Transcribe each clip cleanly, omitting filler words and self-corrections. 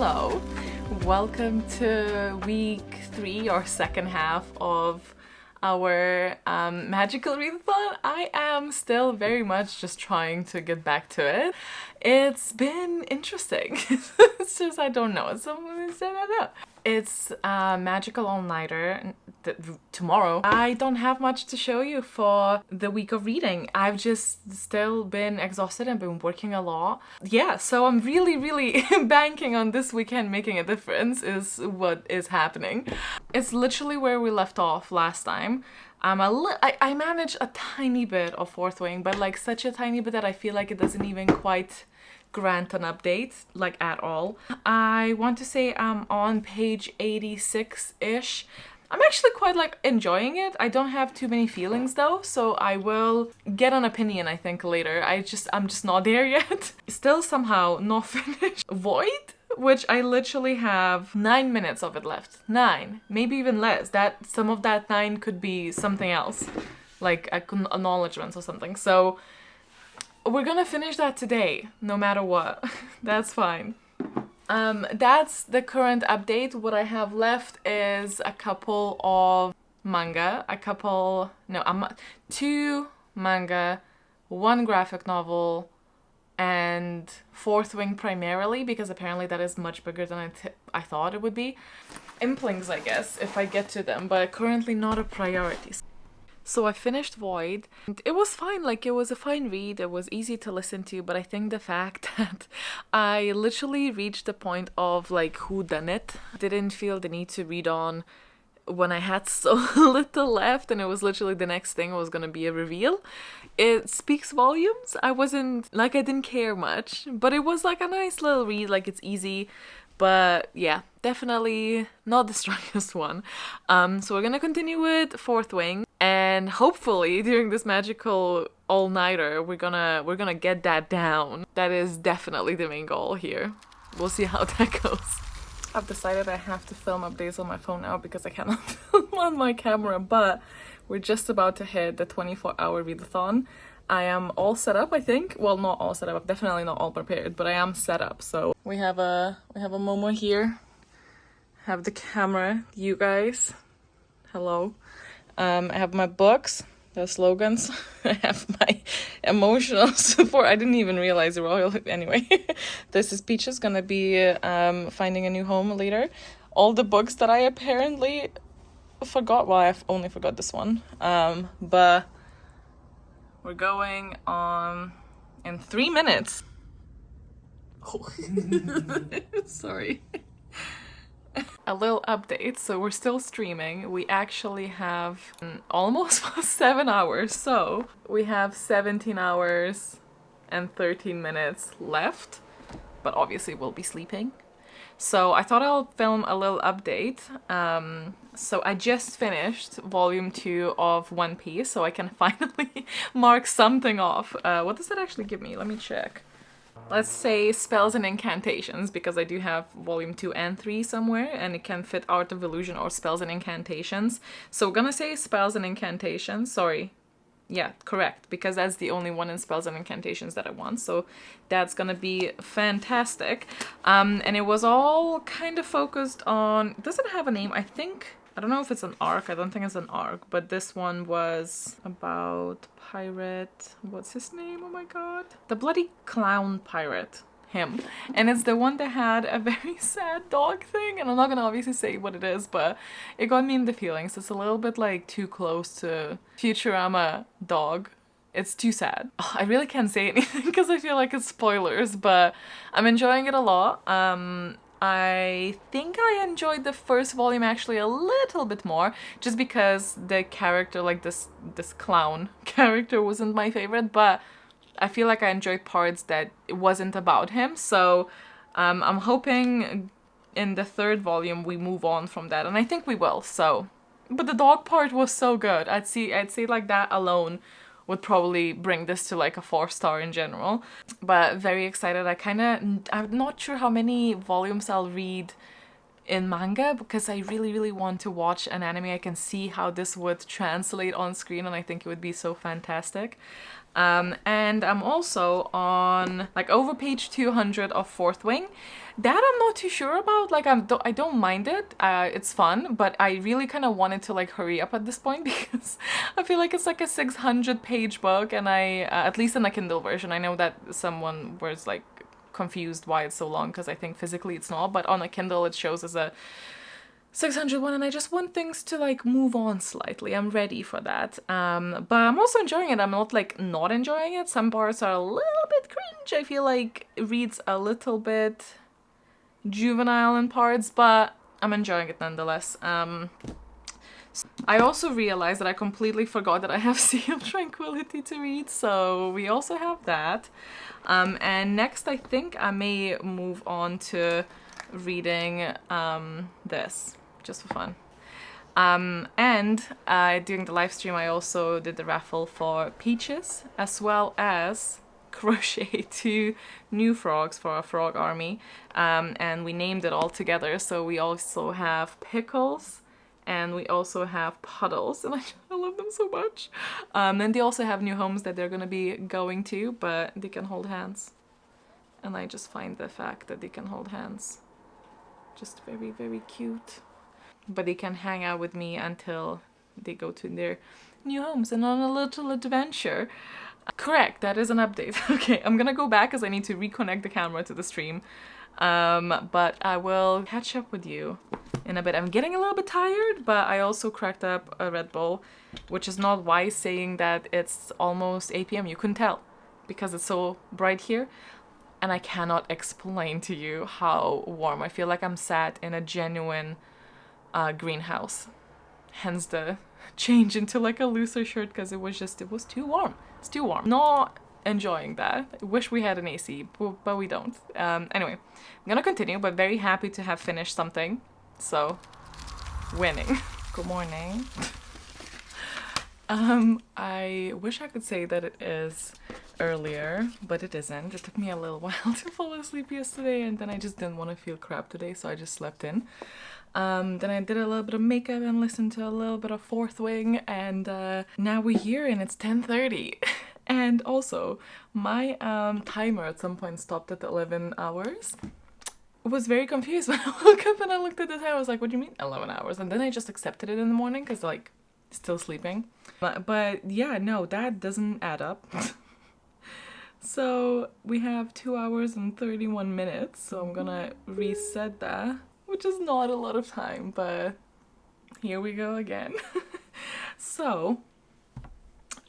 Hello, welcome to week 3 or second half of our Magical Readathon. I am still very much just trying to get back to it. It's been interesting. It's just, I don't know. It's a magical all-nighter tomorrow. I don't have much to show you for the week of reading. I've just still been exhausted and been working a lot. Yeah, so I'm really banking on this weekend making a difference is what is happening. It's literally where we left off last time. I managed a tiny bit of Fourth Wing, but like such a tiny bit that I feel like it doesn't even quite grant an update, like at all. I want to say I'm on page 86-ish. I'm actually quite like enjoying it. I don't have too many feelings though, so I will get an opinion I think later. I'm just not there yet. Still somehow not finished Void, which I literally have 9 minutes of it left. 9, maybe even less. That some of that 9 could be something else, like acknowledgements or something. So we're gonna finish that today, no matter what. That's fine. That's the current update. What I have left is a couple of manga, 2 manga, 1 graphic novel, and Fourth Wing primarily, because apparently that is much bigger than I thought it would be. Implings, I guess, if I get to them, but currently not a priority. So I finished Void. It was fine, like it was a fine read, it was easy to listen to, but I think the fact that I literally reached the point of like whodunit, didn't feel the need to read on when I had so little left and it was literally the next thing was gonna be a reveal. It speaks volumes. I didn't care much, but it was like a nice little read, like it's easy. But yeah, definitely not the strongest one. So we're gonna continue with Fourth Wing, and hopefully during this magical all-nighter we're gonna get that down. That is definitely the main goal here. We'll see how that goes. I've decided I have to film updates on my phone now because I cannot film on my camera, but we're just about to hit the 24-hour readathon. I am all set up, I think. Well, not all set up, I'm definitely not all prepared, but I am set up. So we have a Momo here. Have the camera, you guys. Hello. I have my books, the slogans. I have my emotional support. I didn't even realize they were all anyway. This is Peaches gonna be finding a new home later. All the books that I apparently forgot. Well, I've only forgot this one. But we're going on in 3 minutes. Oh. Sorry. A little update. So we're still streaming. We actually have almost 7 hours. So we have 17 hours and 13 minutes left. But obviously we'll be sleeping. So I thought I'll film a little update. So I just finished volume 2 of One Piece, so I can finally mark something off. What does that actually give me? Let me check. Let's say spells and incantations, because I do have volume 2 and 3 somewhere, and it can fit Art of Illusion or spells and incantations. So we're gonna say spells and incantations. Sorry. Yeah, correct, because that's the only one in spells and incantations that I want, so that's gonna be fantastic. And it was all kind of focused on, it doesn't have a name, I don't know if it's an arc, I don't think it's an arc, but this one was about pirate, what's his name, oh my god? The bloody clown pirate. Him. And it's the one that had a very sad dog thing, and I'm not gonna obviously say what it is, but it got me in the feelings. It's a little bit like too close to Futurama dog. It's too sad. Oh, I really can't say anything because I feel like it's spoilers, but I'm enjoying it a lot. I think I enjoyed the first volume actually a little bit more, just because the character, like this clown character, wasn't my favorite, but I feel like I enjoyed parts that it wasn't about him, so I'm hoping in the 3rd volume we move on from that, and I think we will, so. But the dog part was so good. I'd say like that alone would probably bring this to like a 4-star in general. But very excited. I'm not sure how many volumes I'll read in manga because I really want to watch an anime. I can see how this would translate on screen, and I think it would be so fantastic. And I'm also on like over page 200 of Fourth Wing. That I'm not too sure about. Like I don't mind it. It's fun, but I really kind of wanted to like hurry up at this point because I feel like it's like a 600-page book, and I at least in the Kindle version. I know that someone was like confused why it's so long because I think physically it's not, but on a Kindle it shows as a 601, and I just want things to like move on slightly. I'm ready for that. But I'm also enjoying it. I'm not like not enjoying it. Some parts are a little bit cringe. I feel like it reads a little bit juvenile in parts, but I'm enjoying it nonetheless. I also realized that I completely forgot that I have Sea of Tranquility to read, so we also have that. And next I think I may move on to reading this, just for fun. And during the live stream I also did the raffle for Peaches, as well as crochet 2 new frogs for our frog army, and we named it all together. So we also have Pickles and we also have Puddles, and I love them so much. And they also have new homes that they're gonna be going to, but they can hold hands, and I just find the fact that they can hold hands just very cute. But they can hang out with me until they go to their new homes and on a little adventure. Correct, that is an update. Okay, I'm gonna go back because I need to reconnect the camera to the stream. But I will catch up with you in a bit. I'm getting a little bit tired, but I also cracked up a Red Bull, which is not wise saying that it's almost 8 p.m. You couldn't tell because it's so bright here. And I cannot explain to you how warm. I feel like I'm sat in a genuine greenhouse. Hence the change into like a looser shirt because it was too warm. It's too warm. Not enjoying that. I wish we had an AC, but we don't. Anyway, I'm gonna continue, but very happy to have finished something. So, winning. Good morning. I wish I could say that it is earlier, but it isn't. It took me a little while to fall asleep yesterday, and then I just didn't want to feel crap today, so I just slept in. Then I did a little bit of makeup and listened to a little bit of Fourth Wing, and now we're here and it's 10:30. And also, my timer at some point stopped at 11 hours. I was very confused when I woke up and I looked at the time. I was like, what do you mean 11 hours? And then I just accepted it in the morning because like, still sleeping. But yeah, no, that doesn't add up. So we have 2 hours and 31 minutes. So I'm gonna reset that, which is not a lot of time, but here we go again. So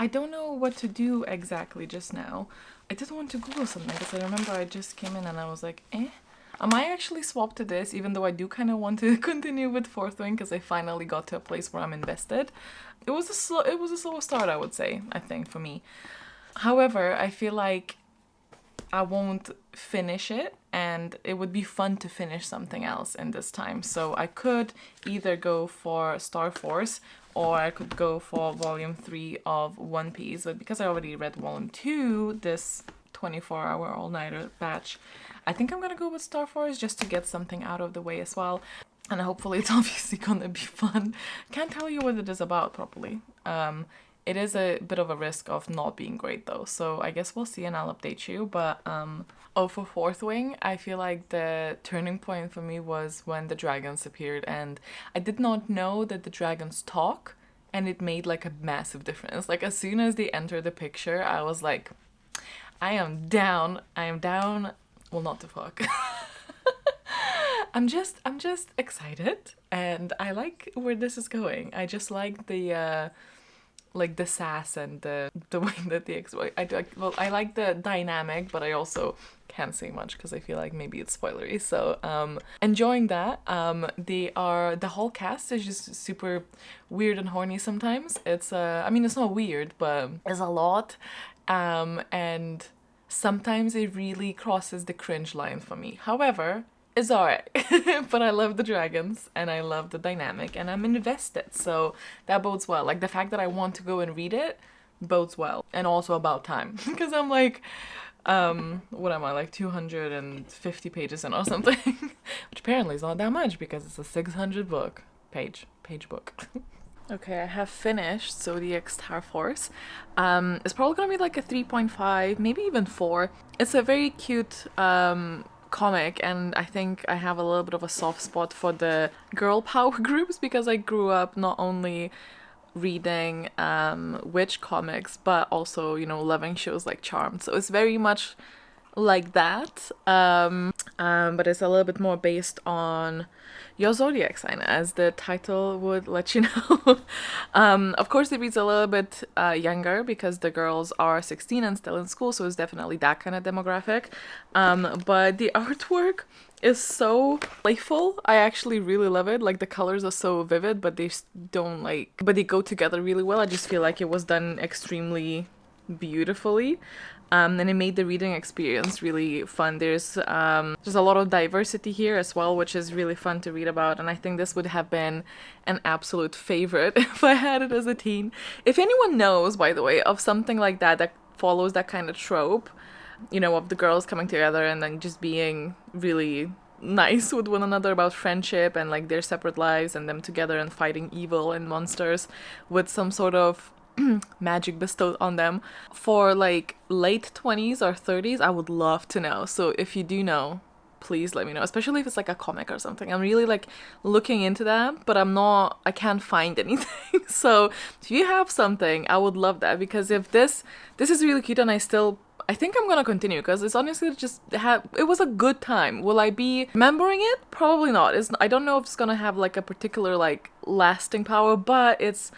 I don't know what to do exactly just now. I did want to Google something because I remember I just came in and I was like, I might actually swap to this, even though I do kind of want to continue with Fourth Wing because I finally got to a place where I'm invested. It was a slow start, I would say, I think, for me. However, I feel like I won't finish it, and it would be fun to finish something else in this time. So I could either go for Star Force, or I could go for Volume 3 of One Piece, but because I already read Volume 2, this 24-hour all-nighter batch, I think I'm gonna go with Star Force just to get something out of the way as well. And hopefully it's obviously gonna be fun. Can't tell you what it is about properly. It is a bit of a risk of not being great though, so I guess we'll see and I'll update you. But for Fourth Wing, I feel like the turning point for me was when the dragons appeared, and I did not know that the dragons talk, and it made like a massive difference. Like as soon as they entered the picture, I was like, I am down. Well, not to fuck. I'm just excited, and I like where this is going. I just like the sass and the way that they exploit. I like the dynamic, but I also can't say much because I feel like maybe it's spoilery. So enjoying that. The whole cast is just super weird and horny sometimes. It's I mean, it's not weird, but it's a lot, and sometimes it really crosses the cringe line for me. However, it's alright. But I love the dragons and I love the dynamic and I'm invested, so that bodes well. Like the fact that I want to go and read it bodes well, and also about time because I'm like, What am I, like 250 pages in or something? Which apparently is not that much because it's a 600 book page book. Okay, I have finished Zodiac Star Force. It's probably gonna be like a 3.5, maybe even 4. It's a very cute comic, and I think I have a little bit of a soft spot for the girl power groups because I grew up not only reading witch comics but also, you know, loving shows like Charmed. So it's very much like that, but it's a little bit more based on your zodiac sign, as the title would let you know. Of course, it reads a little bit younger because the girls are 16 and still in school, so it's definitely that kind of demographic. But the artwork is so playful. I actually really love it. Like, the colors are so vivid, but they don't but they go together really well. I just feel like it was done extremely beautifully. And it made the reading experience really fun. There's a lot of diversity here as well, which is really fun to read about, and I think this would have been an absolute favorite if I had it as a teen. If anyone knows, by the way, of something like that follows that kind of trope, you know, of the girls coming together and then just being really nice with one another about friendship and like their separate lives and them together and fighting evil and monsters with some sort of magic bestowed on them for like late 20s or 30s, I would love to know. So if you do know, please let me know, especially if it's like a comic or something. I'm really like looking into that, but I can't find anything. So if you have something, I would love that, because if this is really cute, and I think I'm gonna continue because it's honestly it was a good time. Will I be remembering it? Probably not. I don't know if it's gonna have like a particular like lasting power, but it's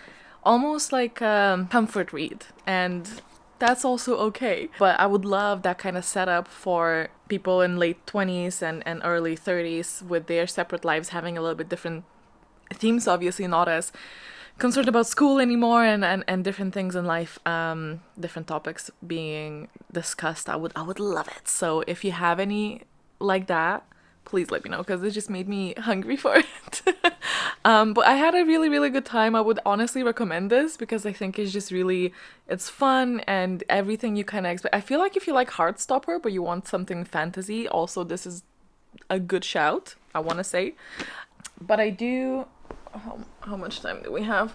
almost like a comfort read, and that's also okay. But I would love that kind of setup for people in late 20s and early 30s with their separate lives having a little bit different themes, obviously not as concerned about school anymore, and different things in life, different topics being discussed. I would love it. So if you have any like that, please let me know, because it just made me hungry for it. But I had a really, really good time. I would honestly recommend this because I think it's fun and everything you kind of expect. I feel like if you like Heartstopper but you want something fantasy, also this is a good shout, I want to say. But I do... How much time do we have?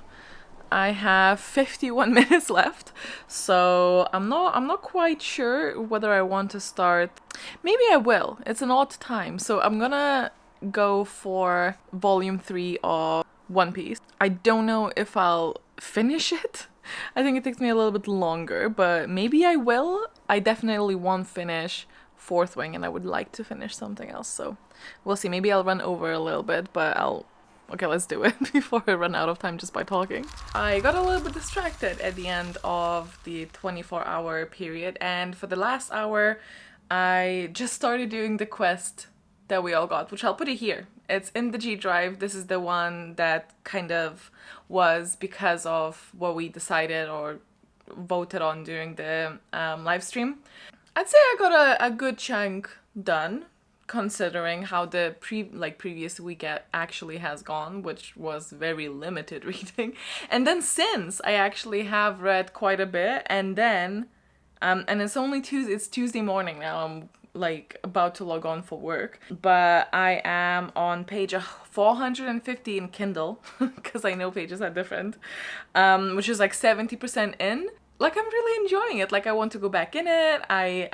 I have 51 minutes left, so I'm not quite sure whether I want to start. Maybe I will. It's an odd time, so I'm gonna go for volume 3 of One Piece. I don't know if I'll finish it. I think it takes me a little bit longer, but maybe I will. I definitely won't finish Fourth Wing, and I would like to finish something else, so we'll see. Maybe I'll run over a little bit, but Okay, let's do it before I run out of time just by talking. I got a little bit distracted at the end of the 24-hour period, and for the last hour, I just started doing the quest that we all got, which I'll put it here. It's in the G Drive. This is the one that kind of was because of what we decided or voted on during the live stream. I'd say I got a good chunk done, considering how the previous week actually has gone, which was very limited reading. And then since I actually have read quite a bit, and then and it's only Tuesday morning now. I'm like about to log on for work, but I am on page 450 in Kindle because I know pages are different, which is like 70% in. Like, I'm really enjoying it. Like, I want to go back in it. I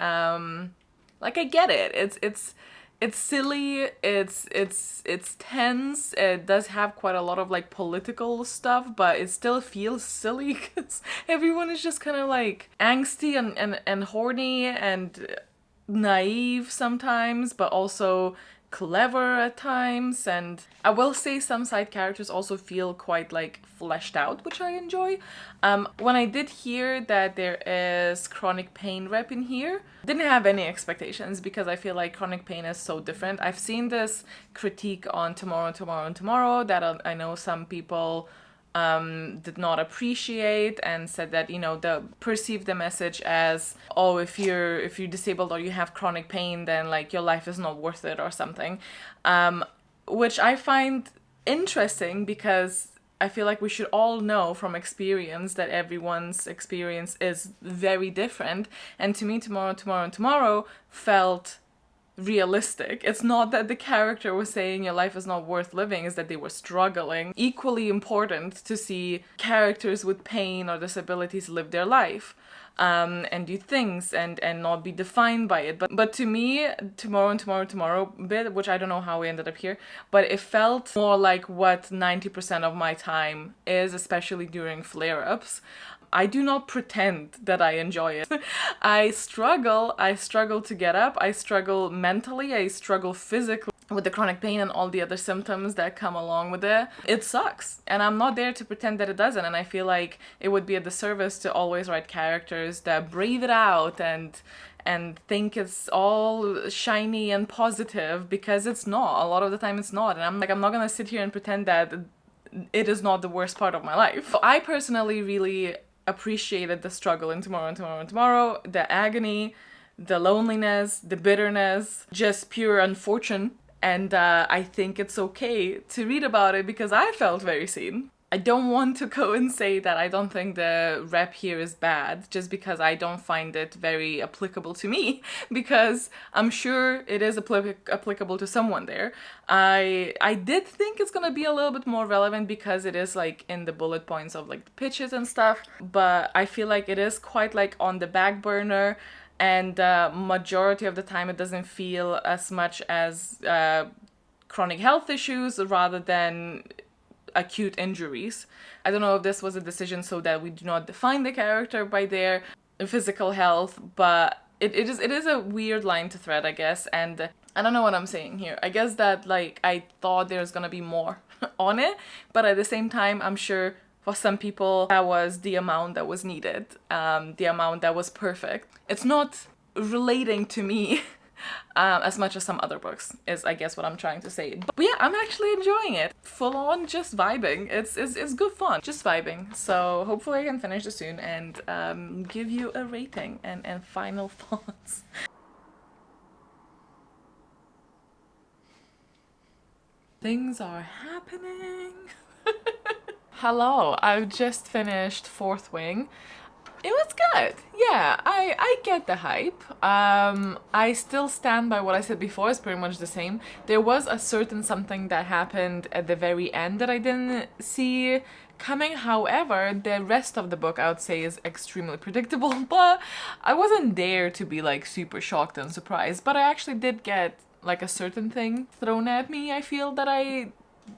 get it. It's silly, it's tense, it does have quite a lot of like political stuff, but it still feels silly because everyone is just kind of like angsty and horny and naive sometimes, but also clever at times. And I will say some side characters also feel quite like fleshed out, which I enjoy. When I did hear that there is Chronic Pain rep in here, didn't have any expectations because I feel like Chronic Pain is so different. I've seen this critique on Tomorrow that I know some people did not appreciate and said that, you know, perceive the message as, oh, if you're disabled or you have chronic pain, then like your life is not worth it or something, which I find interesting because I feel like we should all know from experience that everyone's experience is very different. And to me, tomorrow felt realistic. It's not that the character was saying your life is not worth living, it's that they were struggling. Equally important to see characters with pain or disabilities live their life. And do things and not be defined by it. But to me, tomorrow bit, which I don't know how we ended up here, but it felt more like what 90% of my time is, especially during flare-ups. I do not pretend that I enjoy it. I struggle to get up, I struggle mentally, I struggle physically with the chronic pain and all the other symptoms that come along with it. It sucks, and I'm not there to pretend that it doesn't, and I feel like it would be a disservice to always write characters that brave it out and think it's all shiny and positive, because it's not. A lot of the time it's not, and I'm not gonna sit here and pretend that it is not the worst part of my life. I personally really appreciated the struggle in tomorrow, the agony, the loneliness, the bitterness, just pure unfortunate. And I think it's okay to read about it because I felt very seen. I don't want to go and say that I don't think the rep here is bad just because I don't find it very applicable to me, because I'm sure it is applicable to someone there. I did think it's gonna be a little bit more relevant because it is like in the bullet points of like the pitches and stuff, but I feel like it is quite like on the back burner, and majority of the time it doesn't feel as much as chronic health issues rather than acute injuries. I don't know if this was a decision so that we do not define the character by their physical health, but it is a weird line to thread, I guess, and I don't know what I'm saying here. I guess that like I thought there's gonna be more on it, but at the same time I'm sure for some people that was the amount that was needed, the amount that was perfect. It's not relating to me as much as some other books, is I guess what I'm trying to say. But yeah, I'm actually enjoying it. Full on just vibing. It's good fun. Just vibing. So hopefully I can finish this soon and give you a rating and final thoughts. Things are happening. Hello, I've just finished Fourth Wing. It was good. Yeah, I get the hype. I still stand by what I said before. It's pretty much the same. There was a certain something that happened at the very end that I didn't see coming. However, the rest of the book I would say is extremely predictable, but I wasn't there to be like super shocked and surprised. But I actually did get like a certain thing thrown at me, I feel, that I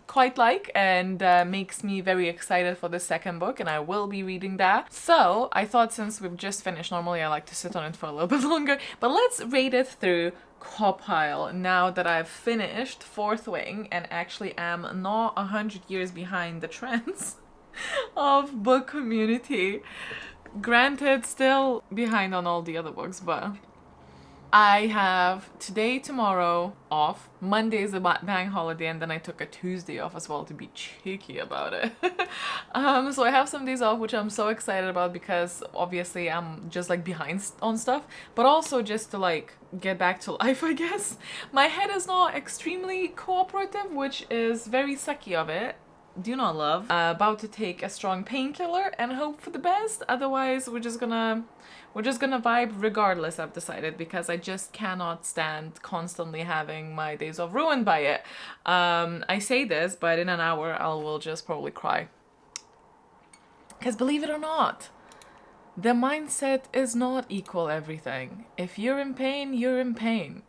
quite like, and makes me very excited for the second book, and I will be reading that. So I thought, since we've just finished, normally I like to sit on it for a little bit longer, but let's read it through compile now that I've finished Fourth Wing and actually am not 100 years behind the trends of book community. Granted, still behind on all the other books, but I have today, tomorrow off. Monday is a bank holiday, and then I took a Tuesday off as well to be cheeky about it. So I have some days off, which I'm so excited about because obviously I'm just like behind on stuff, but also just to like get back to life, I guess. My head is not extremely cooperative, which is very sucky of it. Do not love. About to take a strong painkiller and hope for the best. Otherwise, we're just gonna vibe regardless, I've decided, because I just cannot stand constantly having my days off ruined by it. I say this, but in an hour I will just probably cry. Because believe it or not, the mindset is not equal everything. If you're in pain, you're in pain.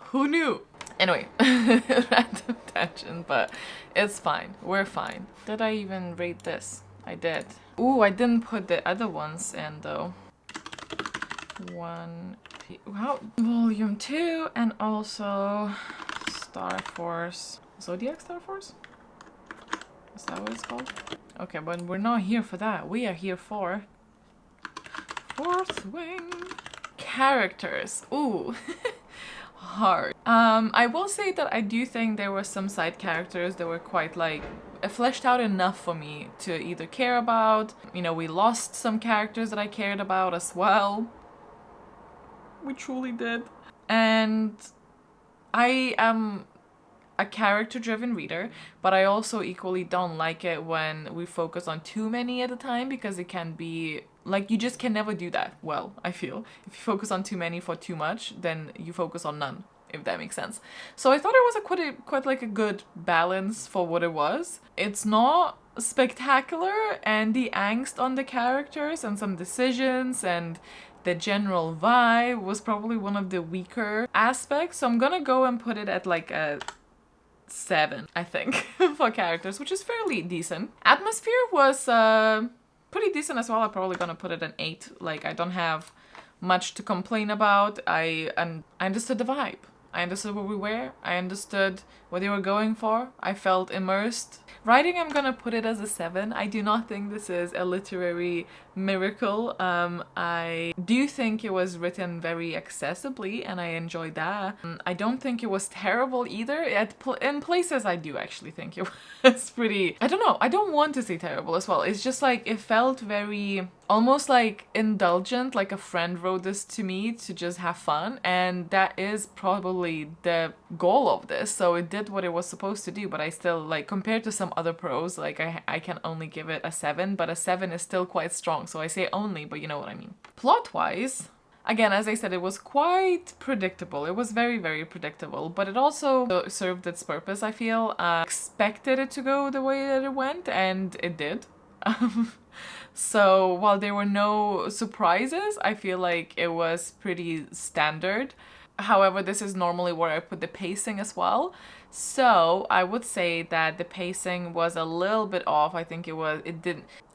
Who knew? Anyway, random tangent, but it's fine. We're fine. Did I even rate this? I did. Ooh, I didn't put the other ones in though. Volume 2, and also Star Force. Zodiac Star Force? Is that what it's called? Okay, but we're not here for that. We are here for Fourth Wing. Characters. Ooh. Hard. I will say that I do think there were some side characters that were quite like fleshed out enough for me to either care about. You know, we lost some characters that I cared about as well. We truly did. And I am a character-driven reader, but I also equally don't like it when we focus on too many at a time, because it can be like, you just can never do that well, I feel. If you focus on too many for too much, then you focus on none, if that makes sense. So I thought it was quite like a good balance for what it was. It's not spectacular, and the angst on the characters and some decisions and the general vibe was probably one of the weaker aspects. So I'm gonna go and put it at like a 7, I think, for characters, which is fairly decent. Atmosphere was pretty decent as well. I'm probably gonna put it an 8. Like, I don't have much to complain about. I understood the vibe. I understood what we were. I understood what they were going for. I felt immersed. Writing, I'm gonna put it as a 7. I do not think this is a literary miracle. I do think it was written very accessibly, and I enjoyed that. I don't think it was terrible either. In places, I do actually think it was pretty... I don't know. I don't want to say terrible as well. It's just like, it felt very... almost like indulgent, like a friend wrote this to me to just have fun, and that is probably the goal of this. So it did what it was supposed to do, but I still, like, compared to some other prose, like, I can only give it a 7, but a 7 is still quite strong, so I say only, but you know what I mean. Plot-wise, again, as I said, it was quite predictable. It was very, very predictable, but it also served its purpose, I feel. Expected it to go the way that it went, and it did. So while there were no surprises, I feel like it was pretty standard. However, this is normally where I put the pacing as well. So I would say that the pacing was a little bit off. I think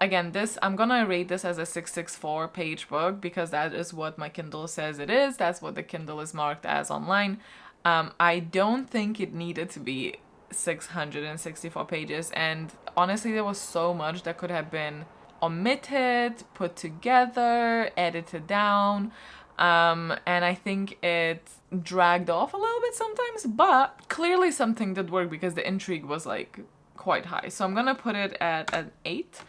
again, I'm gonna rate this as a 664 page book, because that is what my Kindle says it is. That's what the Kindle is marked as online. I don't think it needed to be 664 pages. And honestly, there was so much that could have been omitted, put together, edited down. And I think it dragged off a little bit sometimes, but clearly something did work because the intrigue was like quite high. So I'm gonna put it at an 8.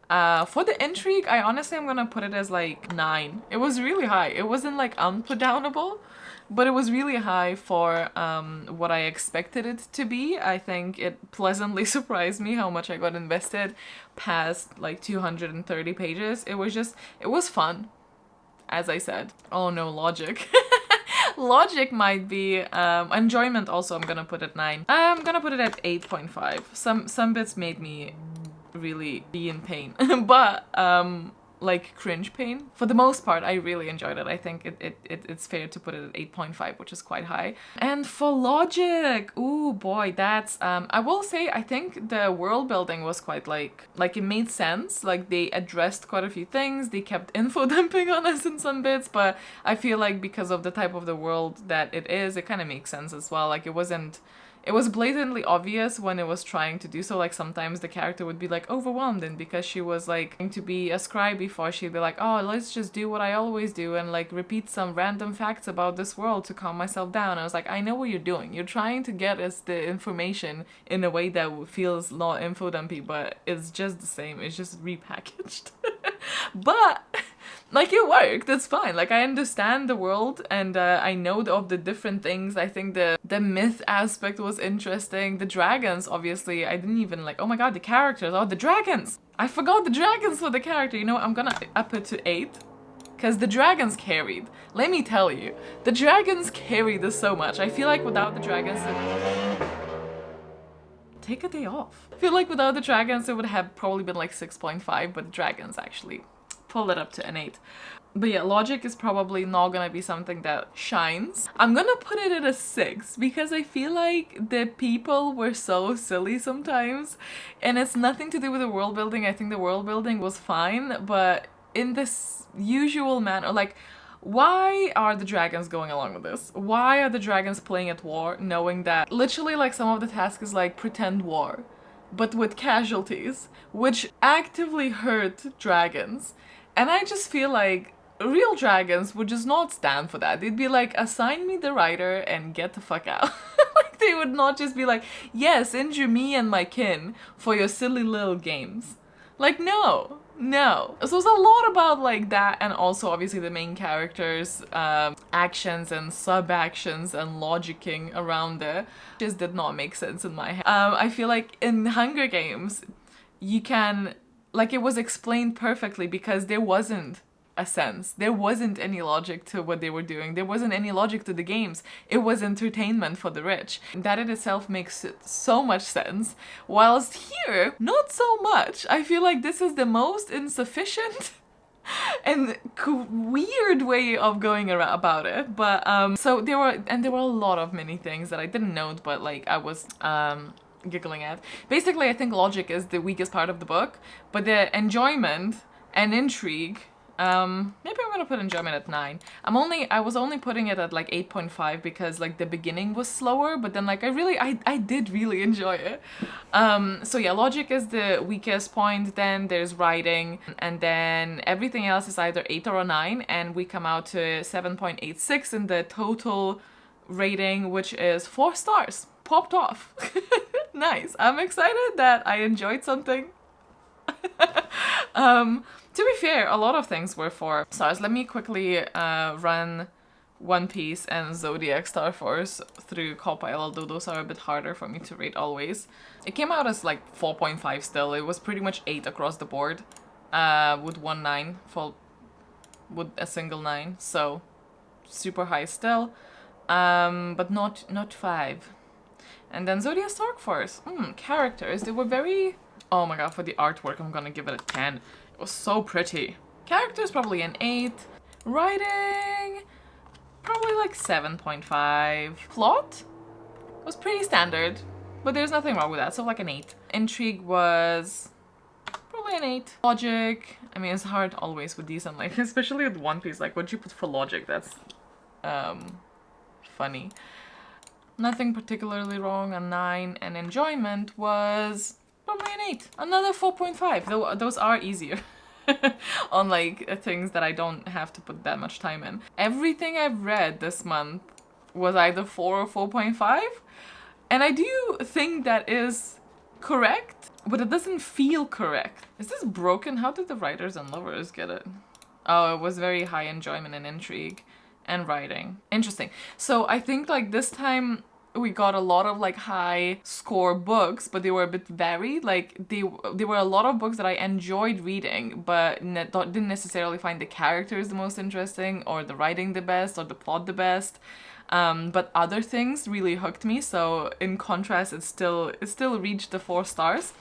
For the intrigue, I'm gonna put it as like 9. It was really high. It wasn't like unputdownable, but it was really high for what I expected it to be. I think it pleasantly surprised me how much I got invested past like 230 pages. It was fun. As I said. Oh no, logic. Logic might be... enjoyment also, I'm gonna put at 9. I'm gonna put it at 8.5. Some bits made me really be in pain. But, like cringe pain. For the most part, I really enjoyed it. I think it's fair to put it at 8.5, which is quite high. And for logic, ooh boy, that's I will say I think the world building was quite like it made sense. Like, they addressed quite a few things. They kept info dumping on us in some bits, but I feel like because of the type of the world that it is, it kind of makes sense as well. Like, it was blatantly obvious when it was trying to do so. Like, sometimes the character would be like overwhelmed, and because she was like going to be a scribe before, she'd be like, oh, let's just do what I always do and like repeat some random facts about this world to calm myself down. I was like, I know what you're doing. You're trying to get us the information in a way that feels not info dumpy, but it's just the same. It's just repackaged. But like, it worked. It's fine. Like, I understand the world, and I know of the different things. I think the myth aspect was interesting. The dragons, obviously, I didn't even like, oh my god, the characters. Oh, the dragons! I forgot the dragons for the character. You know, I'm gonna up it to 8. Because the dragons carried. Let me tell you. The dragons carried this so much. I feel like without the dragons... Take a day off. I feel like without the dragons, it would have probably been like 6.5, but the dragons actually pulled it up to an 8. But yeah, logic is probably not gonna be something that shines. I'm gonna put it at a 6 because I feel like the people were so silly sometimes, and it's nothing to do with the world building. I think the world building was fine, but in this usual manner, like, why are the dragons going along with this? Why are the dragons playing at war, knowing that literally like some of the tasks is like pretend war, but with casualties, which actively hurt dragons? And I just feel like real dragons would just not stand for that. They'd be like, assign me the writer and get the fuck out. Like, they would not just be like, yes, injure me and my kin for your silly little games. Like, no. No. So it's a lot about like that, and also obviously the main characters, actions and sub-actions and logicking around it just did not make sense in my head. I feel like in Hunger Games, you can, like, it was explained perfectly because there wasn't a sense. There wasn't any logic to what they were doing. There wasn't any logic to the games. It was entertainment for the rich. That in itself makes so much sense. Whilst here, not so much. I feel like this is the most insufficient and weird way of going around about it. But so there were a lot of many things that I didn't note, but like I was giggling at. Basically, I think logic is the weakest part of the book, but the enjoyment and intrigue, maybe I'm gonna put enjoyment at 9. I was only putting it at like 8.5 because like the beginning was slower, but then like I did really enjoy it. So yeah, logic is the weakest point, then there's writing, and then everything else is either 8 or a 9, and we come out to 7.86 in the total rating, which is 4 stars. Popped off. Nice. I'm excited that I enjoyed something. To be fair, a lot of things were 4 stars. Let me quickly run One Piece and Zodiac Star Force through Compile, although those are a bit harder for me to rate always. It came out as like 4.5 still. It was pretty much 8 across the board, with 1 9 with a single 9, so super high still, but not 5. And then Zodiac Star Force, characters, they were very, oh my god, for the artwork I'm gonna give it a 10. It was so pretty. Characters probably an 8. Writing, probably like 7.5. Plot was pretty standard, but there's nothing wrong with that, so like an 8. Intrigue was probably an 8. Logic, I mean, it's hard always with these, and like, especially with One Piece, like what you put for logic, that's funny. Nothing particularly wrong, a 9, and enjoyment was probably an 8. Another 4.5, though those are easier on like things that I don't have to put that much time in. Everything I've read this month was either 4 or 4.5, and I do think that is correct, but it doesn't feel correct. Is this broken? How did the writers and lovers get it? Oh, it was very high enjoyment and intrigue and writing. Interesting. So I think like this time we got a lot of like high score books, but they were a bit varied. Like they were a lot of books that I enjoyed reading, but didn't necessarily find the characters the most interesting, or the writing the best, or the plot the best. But other things really hooked me. So in contrast, it still reached the 4 stars.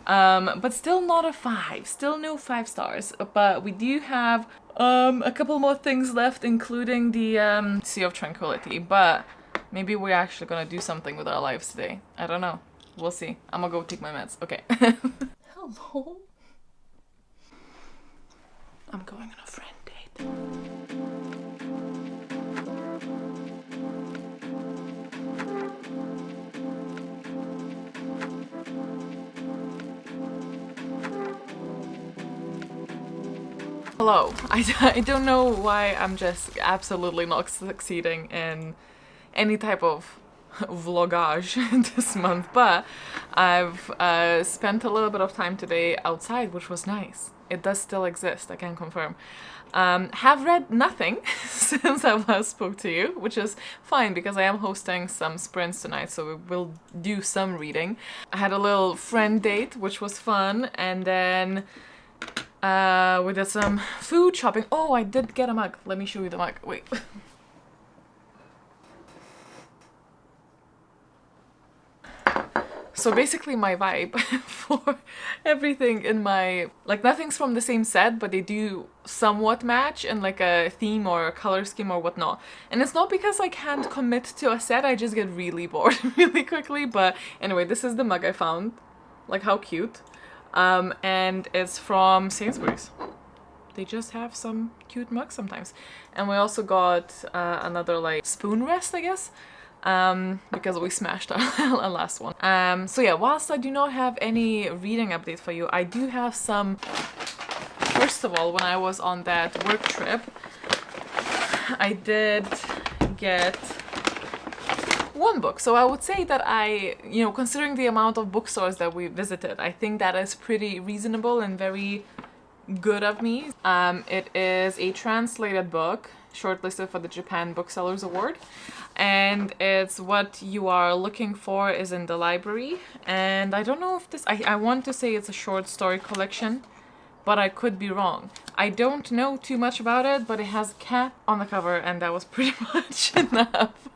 But still not a 5. Still no 5 stars. But we do have a couple more things left, including the Sea of Tranquility. But maybe we're actually gonna do something with our lives today. I don't know. We'll see. I'm gonna go take my meds. Okay. Hello. I'm going on a friend date. Hello. I don't know why I'm just absolutely not succeeding in any type of vlogage this month, but I've spent a little bit of time today outside, which was nice. It does still exist, I can confirm. Have read nothing since I last spoke to you, which is fine because I am hosting some sprints tonight, so we will do some reading. I had a little friend date, which was fun, and then we did some food shopping. Oh, I did get a mug. Let me show you the mug. Wait. So basically my vibe for everything in my, like, nothing's from the same set, but they do somewhat match in like a theme or a color scheme or whatnot. And it's not because I can't commit to a set, I just get really bored really quickly. But anyway, this is the mug I found. Like, how cute. And it's from Sainsbury's. They just have some cute mugs sometimes. And we also got another like spoon rest, I guess. Because we smashed our last one. So yeah, whilst I do not have any reading update for you, I do have some. First of all, when I was on that work trip, I did get one book. So I would say that considering the amount of bookstores that we visited, I think that is pretty reasonable and very good of me. It is a translated book, shortlisted for the Japan Booksellers Award. And it's What You Are Looking For Is in the Library. And I don't know if this... I want to say it's a short story collection, but I could be wrong. I don't know too much about it, but it has a cat on the cover, and that was pretty much enough.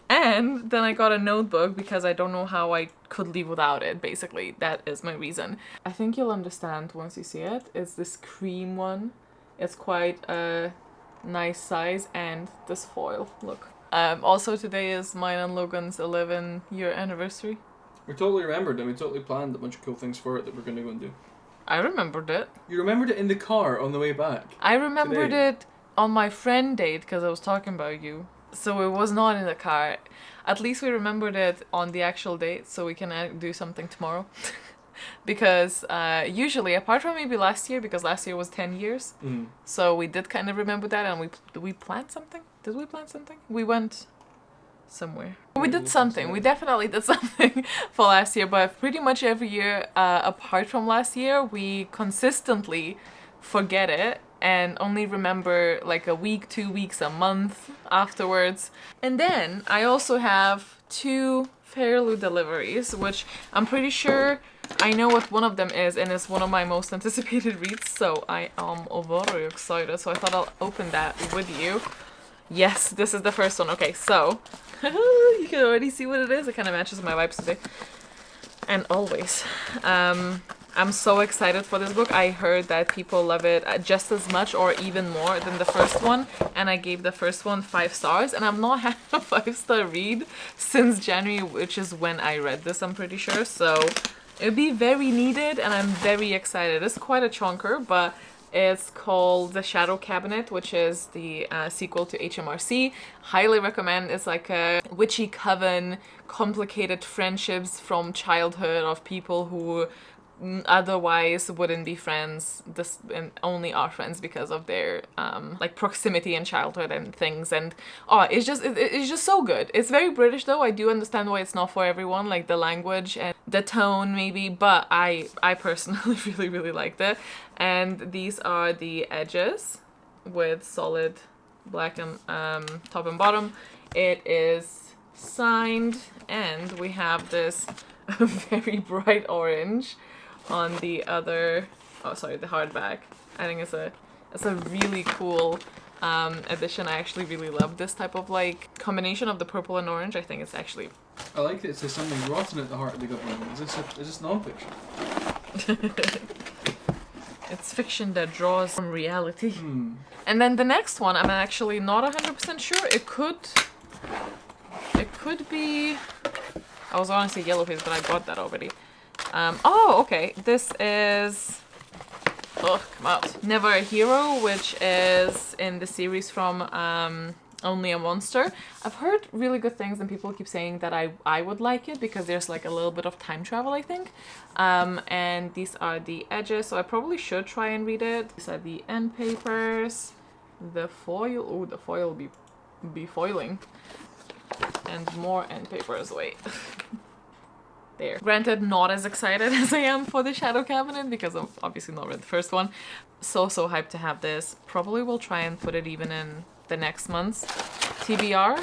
And then I got a notebook because I don't know how I could live without it, basically. That is my reason. I think you'll understand once you see it. It's this cream one. It's quite a nice size, and this foil, look. Also today is mine and Logan's 11-year anniversary. We totally remembered and we totally planned a bunch of cool things for it that we're going to go and do. I remembered it. You remembered it in the car on the way back? I remembered it on my friend date because I was talking about you. So it was not in the car. At least we remembered it on the actual date, so we can do something tomorrow. Because usually, apart from maybe last year, because last year was 10 years, so we did kind of remember that, and we planned something? Did we plan something? We went somewhere. We did something. We definitely did something for last year, but pretty much every year, apart from last year, we consistently forget it and only remember like a week, 2 weeks, a month afterwards. And then I also have 2 Fairloo deliveries, which I'm pretty sure I know what one of them is, and it's one of my most anticipated reads, so I am very excited. So I thought I'll open that with you. Yes, this is the first one. Okay, so you can already see what it is. It kind of matches my vibes today. And always. I'm so excited for this book. I heard that people love it just as much or even more than the first one, and I gave the first one 5 stars, and I've not had a 5-star read since January, which is when I read this, I'm pretty sure, so it'll be very needed, and I'm very excited. It's quite a chunker, but it's called The Shadow Cabinet, which is the sequel to HMRC. Highly recommend. It's like a witchy coven, complicated friendships from childhood of people who otherwise wouldn't be friends, and only are friends because of their like proximity in childhood and things. And it's just so good. It's very British though. I do understand why it's not for everyone, like the language and the tone maybe, but I personally really liked it. And these are the edges with solid black and top and bottom. It is signed, and we have this very bright orange on the other, the hardback. I think it's a really cool edition. I actually really love this type of like combination of the purple and orange. I think it's actually... I like that it says something rotten at the heart of the government. Is this non-fiction? It's fiction that draws from reality. And then the next one, I'm actually not 100% sure. It could be... I was gonna say Yellow Face, but I got that already. Okay. This is... Oh, come out. Never a Hero, which is in the series from Only a Monster. I've heard really good things, and people keep saying that I would like it because there's like a little bit of time travel, I think. And these are the edges, so I probably should try and read it. These are the end papers. The foil... Oh, the foil will be foiling. And more end papers. Wait. There. Granted, not as excited as I am for the Shadow Cabinet because I've obviously not read the first one. So hyped to have this. Probably will try and put it even in the next month's TBR.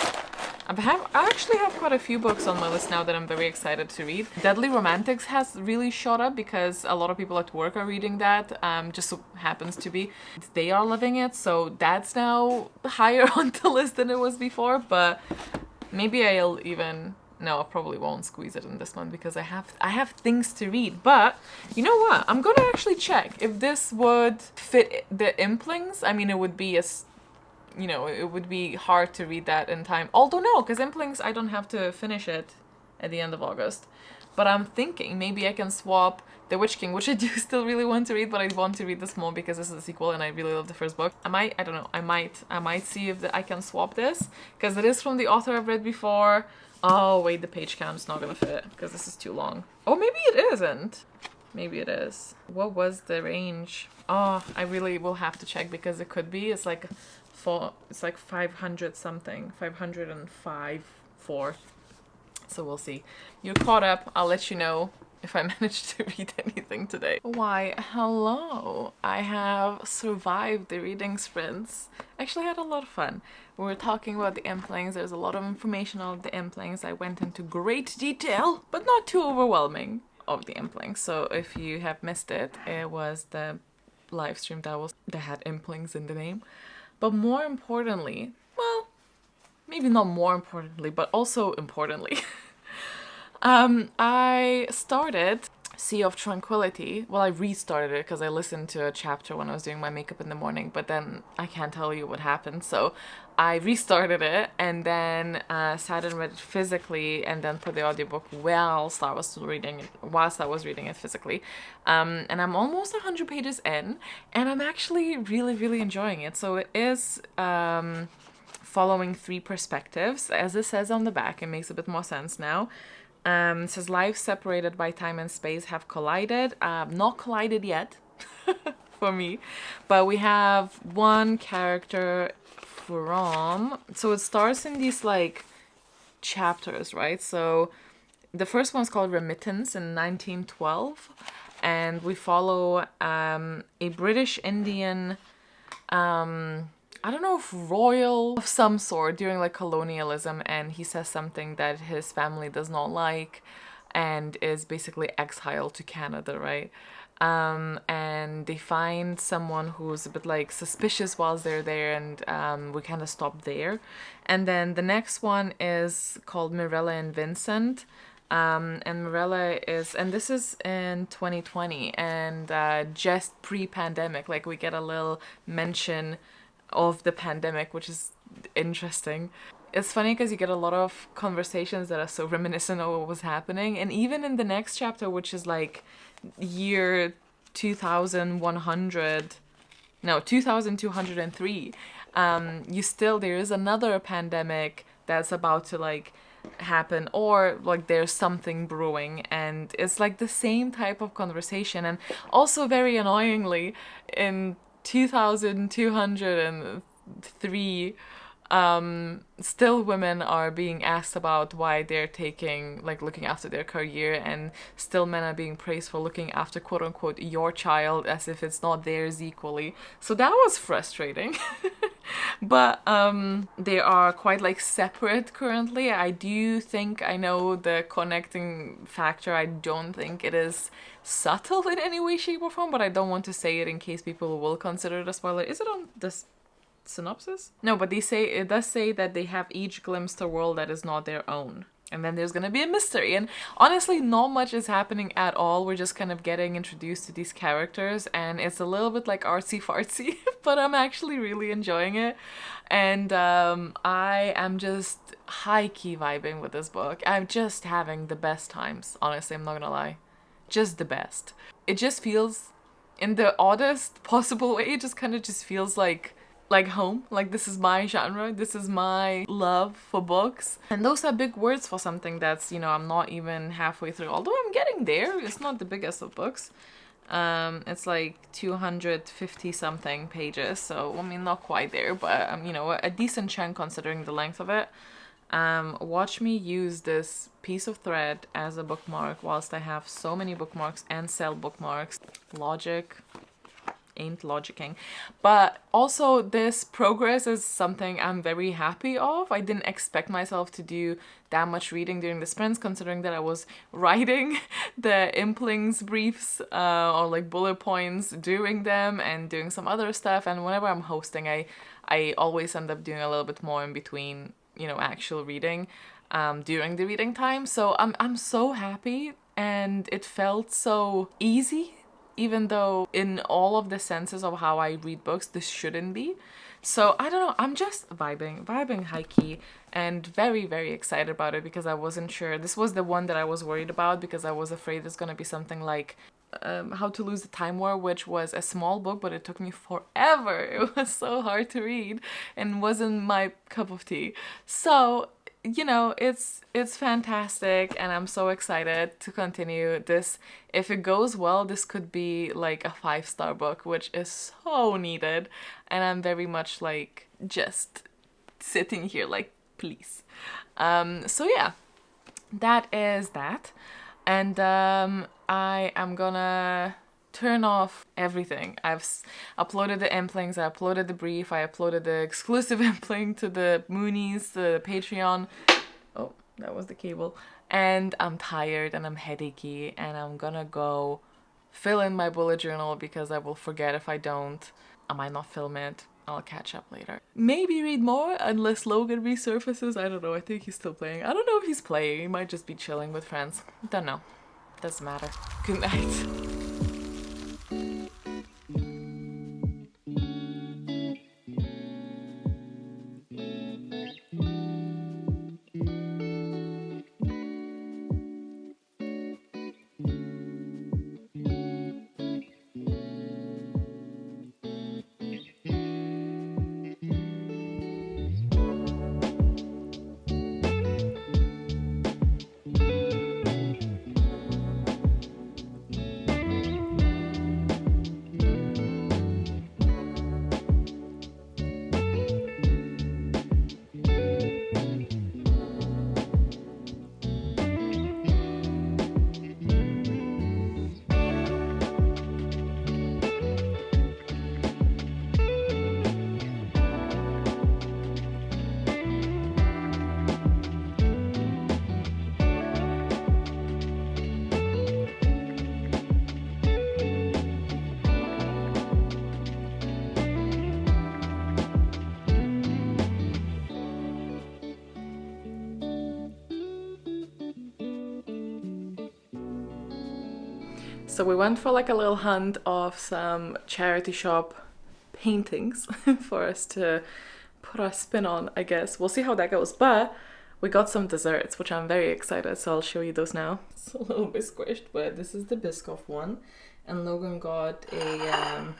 I actually have quite a few books on my list now that I'm very excited to read. Deadly Romantics has really shot up because a lot of people at work are reading that. Just so happens to be. They are loving it, so that's now higher on the list than it was before, but maybe I'll even... No, I probably won't squeeze it in this one because I have things to read. But you know what? I'm gonna actually check if this would fit the Implings. I mean, it would be it would be hard to read that in time. Although no, because Implings, I don't have to finish it at the end of August. But I'm thinking maybe I can swap The Witch King, which I do still really want to read, but I want to read this more because this is a sequel and I really love the first book. I don't know, I might see if I can swap this because it is from the author I've read before. Oh, wait, the page count's not gonna fit because this is too long. Oh, maybe it isn't. Maybe it is. What was the range? Oh, I really will have to check because it could be. It's like 500 something. 505, 4. So we'll see. You're caught up. I'll let you know if I managed to read anything today. Why, hello! I have survived the reading sprints. Actually had a lot of fun. We were talking about the implings. There's a lot of information on the implings. I went into great detail, but not too overwhelming of the implings. So if you have missed it, it was the live stream that had implings in the name. But more importantly, well, maybe not more importantly, but also importantly, I started Sea of Tranquility. Well, I restarted it because I listened to a chapter when I was doing my makeup in the morning, but then I can't tell you what happened. So I restarted it and then sat and read it physically, and then put the audiobook whilst I was reading it physically. And I'm almost 100 pages in, and I'm actually really, really enjoying it. So it is following 3 perspectives, as it says on the back. It makes a bit more sense now. It says lives separated by time and space have collided. Not collided yet for me, but we have one character from, so it starts in these like chapters, right? So the first one's called Remittance in 1912, and we follow a British Indian, I don't know if royal of some sort during like colonialism, and he says something that his family does not like and is basically exiled to Canada, right? And they find someone who's a bit like suspicious whilst they're there, and we kind of stop there. And then the next one is called Mirella and Vincent. And Mirella is, and this is in 2020, and just pre-pandemic, like we get a little mention of the pandemic, which is interesting. It's funny because you get a lot of conversations that are so reminiscent of what was happening, and even in the next chapter, which is like year 2203, there is another pandemic that's about to like happen, or like there's something brewing, and it's like the same type of conversation. And also very annoyingly, in 2203, still women are being asked about why they're looking after their career, and still men are being praised for looking after quote unquote your child as if it's not theirs equally. So that was frustrating. But they are quite like separate currently. I do think I know the connecting factor. I don't think it is subtle in any way, shape, or form, but I don't want to say it in case people will consider it a spoiler. Is it on this synopsis? No, but it does say that they have each glimpsed a world that is not their own. And then there's gonna be a mystery. And honestly, not much is happening at all. We're just kind of getting introduced to these characters, and it's a little bit like artsy fartsy, but I'm actually really enjoying it. And I am just high-key vibing with this book. I'm just having the best times. Honestly, I'm not gonna lie. Just the best. It just feels, in the oddest possible way, it just kind of just feels like home. Like this is my genre, this is my love for books, and those are big words for something that's, I'm not even halfway through, although I'm getting there. It's not the biggest of books. It's like 250 something pages, so I mean not quite there, but a decent chunk considering the length of it. Watch me use this piece of thread as a bookmark whilst I have so many bookmarks and sell bookmarks. Logic ain't logicking. But also this progress is something I'm very happy of. I didn't expect myself to do that much reading during the sprints, considering that I was writing the implings briefs or like bullet points during them, and doing some other stuff. And whenever I'm hosting, I always end up doing a little bit more in between, actual reading during the reading time. So I'm so happy, and it felt so easy, even though in all of the senses of how I read books, this shouldn't be. So I don't know, I'm just vibing high-key, and very, very excited about it, because I wasn't sure. This was the one that I was worried about, because I was afraid it's gonna be something like How to Lose the Time War, which was a small book, but it took me forever. It was so hard to read and wasn't my cup of tea. So it's fantastic, and I'm so excited to continue this. If it goes well, this could be like a 5-star book, which is so needed, and I'm very much like just sitting here like, please. So yeah, that is that. And I am gonna turn off everything. I've uploaded the implings, I uploaded the brief, I uploaded the exclusive impling to the Moonies, the Patreon. Oh, that was the cable. And I'm tired and I'm headachy, and I'm gonna go fill in my bullet journal because I will forget if I don't. I might not film it. I'll catch up later. Maybe read more unless Logan resurfaces. I don't know. I think he's still playing. I don't know if he's playing. He might just be chilling with friends. Don't know. Doesn't matter. Good night. So we went for like a little hunt of some charity shop paintings for us to put our spin on, I guess. We'll see how that goes. But we got some desserts, which I'm very excited, so I'll show you those now. It's a little bit squished, but this is the Biscoff one. And Logan got a,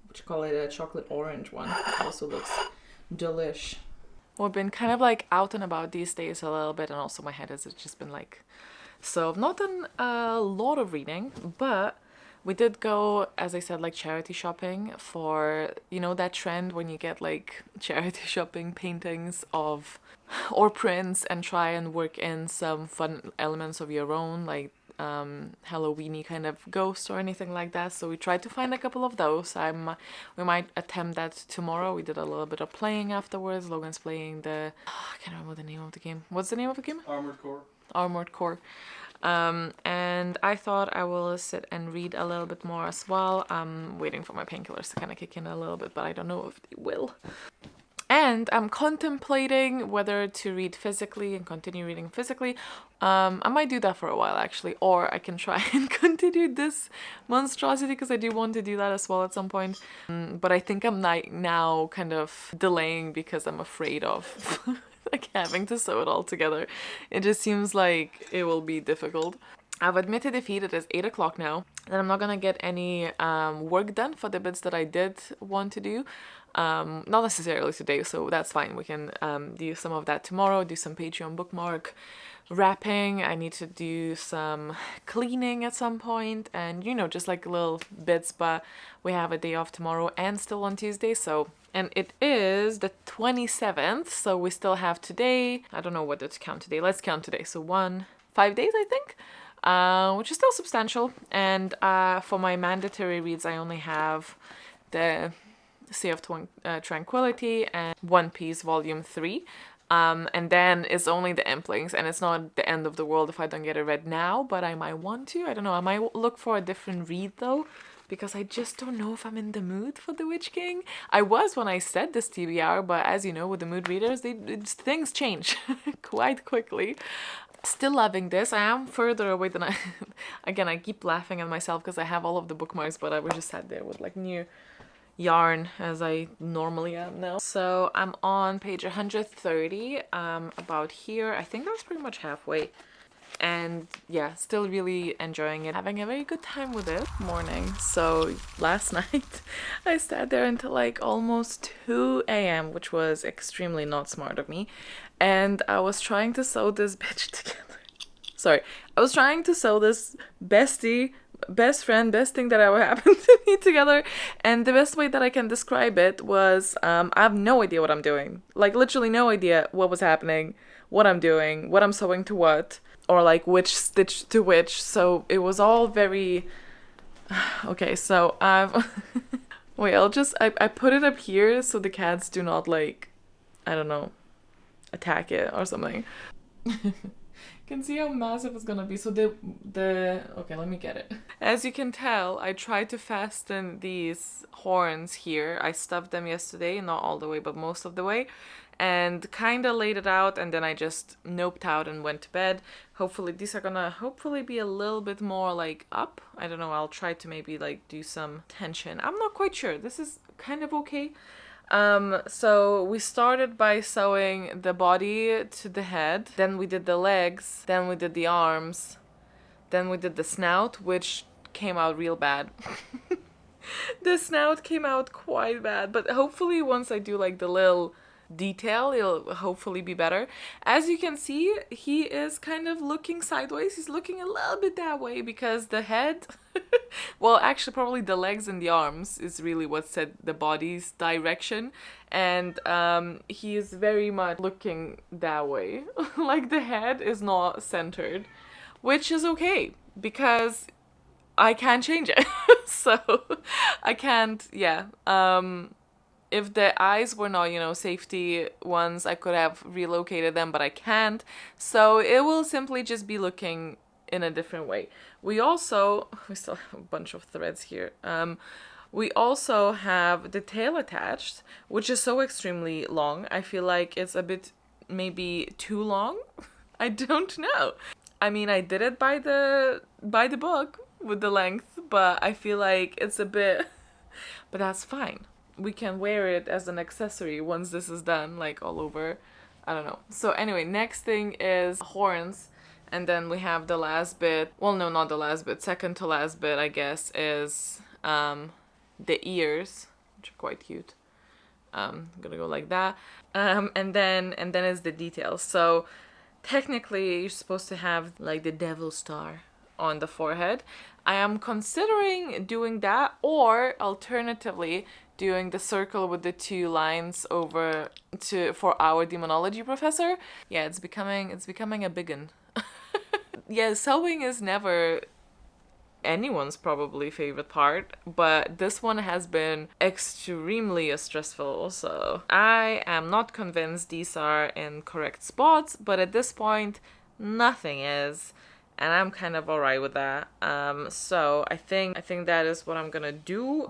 what you call it, a chocolate orange one. It also looks delish. We've been kind of like out and about these days a little bit, and also my head has just been like... So I've not done a lot of reading, but we did go, as I said, like charity shopping for, you know, that trend when you get like charity shopping paintings of or prints and try and work in some fun elements of your own, like Halloweeny kind of ghosts or anything like that. So we tried to find a couple of those. We might attempt that tomorrow. We did a little bit of playing afterwards. Logan's playing the... I can't remember the name of the game. What's the name of the game? Armored Core. And I thought I will sit and read a little bit more as well. I'm waiting for my painkillers to kind of kick in a little bit, but I don't know if they will. And I'm contemplating whether to read physically and continue reading physically. I might do that for a while actually, or I can try and continue this monstrosity because I do want to do that as well at some point. But I think I'm now kind of delaying because I'm afraid of like having to sew it all together. It just seems like it will be difficult. I've admitted defeat. It is 8 o'clock now, and I'm not gonna get any work done for the bits that I did want to do. Not necessarily today, so that's fine. We can do some of that tomorrow, do some Patreon bookmark wrapping. I need to do some cleaning at some point, and you know, just like little bits, but we have a day off tomorrow and still on Tuesday, so... And it is the 27th, so we still have today. I don't know whether to count today. Let's count today. So 5 days, I think, which is still substantial. And for my mandatory reads, I only have the Sea of Tranquility and One Piece Volume 3. And then it's only the implings, and it's not the end of the world if I don't get it read now, but I might want to. I don't know. I might look for a different read, though, because I just don't know if I'm in the mood for The Witch King. I was when I said this TBR, but as you know, with the mood readers, things change quite quickly. Still loving this. I am further away than I... Again, I keep laughing at myself because I have all of the bookmarks, but I was just sat there with like new yarn as I normally am now. So I'm on page 130, about here. I think that's pretty much halfway. And yeah, still really enjoying it, having a very good time with it. Morning. So last night I sat there until like almost 2 a.m, which was extremely not smart of me, and I was trying to sew this bitch together. Sorry, I was trying to sew this bestie best friend, best thing that ever happened to me together. And the best way that I can describe it was I have no idea what I'm doing. Like literally no idea what was happening, what I'm doing, what I'm sewing to what, or like which stitch to which. So it was all very okay. So I've wait, I put it up here so the cats do not like, I don't know, attack it or something. You can see how massive it's gonna be. So okay, let me get it. As you can tell, I tried to fasten these horns here. I stuffed them yesterday, not all the way, but most of the way, and kind of laid it out, and then I just noped out and went to bed. Hopefully these are gonna hopefully be a little bit more like up. I don't know, I'll try to maybe like do some tension. I'm not quite sure. This is kind of okay. So we started by sewing the body to the head, then we did the legs, then we did the arms, then we did the snout, which came out real bad. The snout came out quite bad, but hopefully once I do like the little detail, it'll hopefully be better. As you can see, he is kind of looking sideways. He's looking a little bit that way because the head well, actually probably the legs and the arms is really what set the body's direction, and he is very much looking that way. Like the head is not centered, which is okay because I can't change it. So I can't, yeah. If the eyes were not, you know, safety ones, I could have relocated them, but I can't. So it will simply just be looking in a different way. We still have a bunch of threads here. We also have the tail attached, which is so extremely long. I feel like it's a bit maybe too long. I don't know. I mean, I did it by the book with the length, but I feel like it's a bit, but that's fine. We can wear it as an accessory once this is done, like all over. I don't know. So anyway, next thing is horns. And then we have the last bit. Well, no, not the last bit. Second to last bit, I guess, is the ears, which are quite cute. I'm gonna go like that. And then is the details. So technically, you're supposed to have like the devil star on the forehead. I am considering doing that, or alternatively doing the circle with the 2 lines over for our demonology professor. Yeah, it's becoming a biggin. Yeah, sewing is never anyone's probably favorite part, but this one has been extremely stressful. So I am not convinced these are in correct spots, but at this point nothing is, and I'm kind of alright with that. So I think that is what I'm gonna do.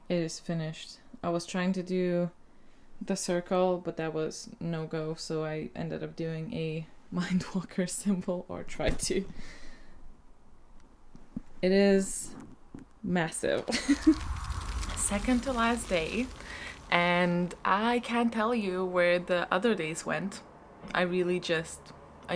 It is finished. I was trying to do the circle, but that was no go, so I ended up doing a Mindwalker symbol, or tried to. It is massive. Second to last day, and I can't tell you where the other days went. I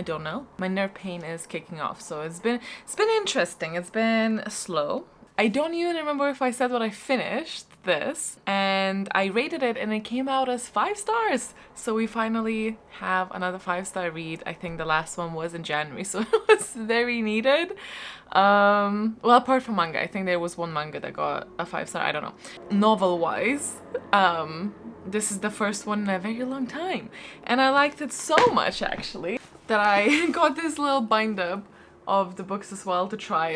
don't know. My nerve pain is kicking off, so it's been interesting. It's been slow. I don't even remember if I said what I finished this, and I rated it and it came out as 5 stars. So we finally have another 5-star read. I think the last one was in January, so it was very needed. Well, apart from manga, I think there was one manga that got a 5-star, I don't know. Novel-wise, this is the first one in a very long time, and I liked it so much actually that I got this little bind-up of the books as well to try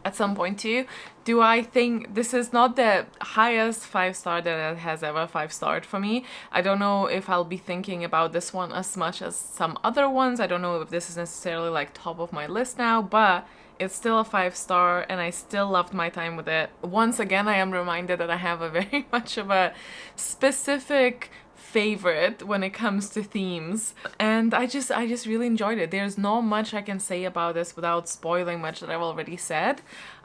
at some point too. Do I think this is not the highest 5-star that it has ever 5-starred for me? I don't know if I'll be thinking about this one as much as some other ones. I don't know if this is necessarily like top of my list now, but it's still a 5-star and I still loved my time with it. Once again, I am reminded that I have a very much of a specific favorite when it comes to themes, and I just really enjoyed it. There's not much I can say about this without spoiling much that I've already said.